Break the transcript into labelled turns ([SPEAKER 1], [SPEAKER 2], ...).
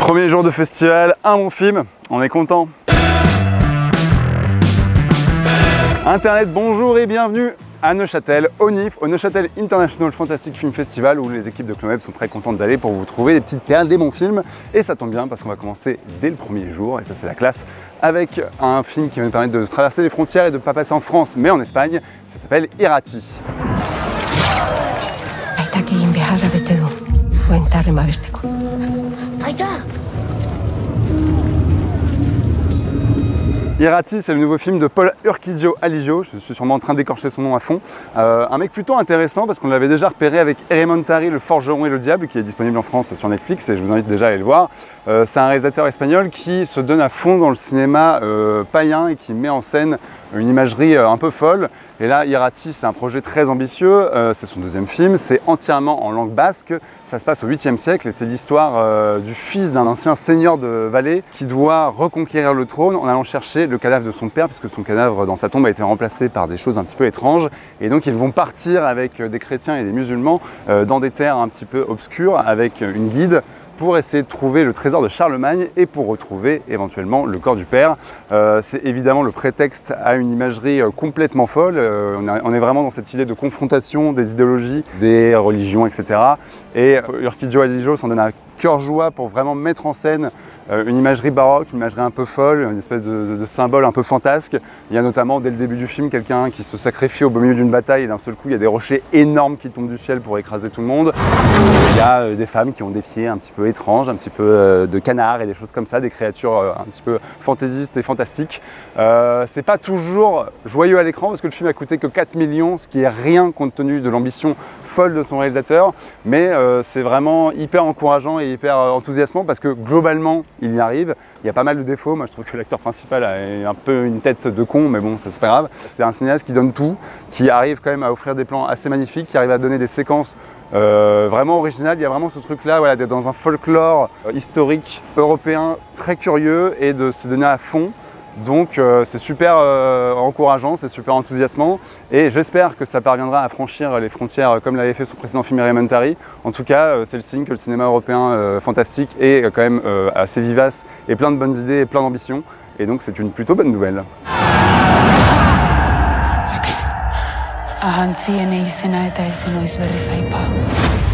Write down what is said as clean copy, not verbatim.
[SPEAKER 1] Premier jour de festival, un bon film, on est content. Internet, bonjour et bienvenue à Neuchâtel, au NIF, au Neuchâtel International Fantastic Film Festival, où les équipes de Clone Web sont très contentes d'aller pour vous trouver des petites perles, des bons films. Et ça tombe bien parce qu'on va commencer dès le premier jour, et ça c'est la classe, avec un film qui va nous permettre de traverser les frontières et de ne pas passer en France, mais en Espagne. Ça s'appelle Irati. Irati, c'est le nouveau film de Paul Urquijo Alijo, je suis sûrement en train d'écorcher son nom à fond. Un mec plutôt intéressant parce qu'on l'avait déjà repéré avec Elementary, le forgeron et le diable, qui est disponible en France sur Netflix et je vous invite déjà à aller le voir. C'est un réalisateur espagnol qui se donne à fond dans le cinéma païen et qui met en scène une imagerie un peu folle. Et là, Irati, c'est un projet très ambitieux, c'est son deuxième film, c'est entièrement en langue basque, ça se passe au 8e siècle et c'est l'histoire du fils d'un ancien seigneur de Valais qui doit reconquérir le trône en allant chercher le cadavre de son père, puisque son cadavre dans sa tombe a été remplacé par des choses un petit peu étranges. Et donc ils vont partir avec des chrétiens et des musulmans dans des terres un petit peu obscures avec une guide, pour essayer de trouver le trésor de Charlemagne et pour retrouver éventuellement le corps du père. C'est évidemment le prétexte à une imagerie complètement folle. On est vraiment dans cette idée de confrontation des idéologies, des religions, etc. Et Urquijo Alijo s'en donne à cœur joie pour vraiment mettre en scène une imagerie baroque, une imagerie un peu folle, une espèce de symbole un peu fantasque. Il y a notamment dès le début du film quelqu'un qui se sacrifie au beau milieu d'une bataille et d'un seul coup il y a des rochers énormes qui tombent du ciel pour écraser tout le monde. Il y a des femmes qui ont des pieds un petit peu étranges, un petit peu de canards et des choses comme ça, des créatures un petit peu fantaisistes et fantastiques. C'est pas toujours joyeux à l'écran parce que le film a coûté que 4 millions, ce qui est rien compte tenu de l'ambition folle de son réalisateur, mais c'est vraiment hyper encourageant et hyper enthousiasmant parce que globalement il y arrive. Il y a pas mal de défauts, moi je trouve que l'acteur principal a un peu une tête de con, mais bon ça c'est pas grave. C'est un cinéaste qui donne tout, qui arrive quand même à offrir des plans assez magnifiques, qui arrive à donner des séquences vraiment originales. Il y a vraiment ce truc là, voilà, d'être dans un folklore historique européen très curieux et de se donner à fond. Donc c'est super encourageant, c'est super enthousiasmant et j'espère que ça parviendra à franchir les frontières comme l'avait fait son précédent film Elementary. En tout cas, c'est le signe que le cinéma européen fantastique est quand même assez vivace et plein de bonnes idées et plein d'ambition. Et donc c'est une plutôt bonne nouvelle.
[SPEAKER 2] Ahantzi ene izena eta ez enoiz berriz aipa.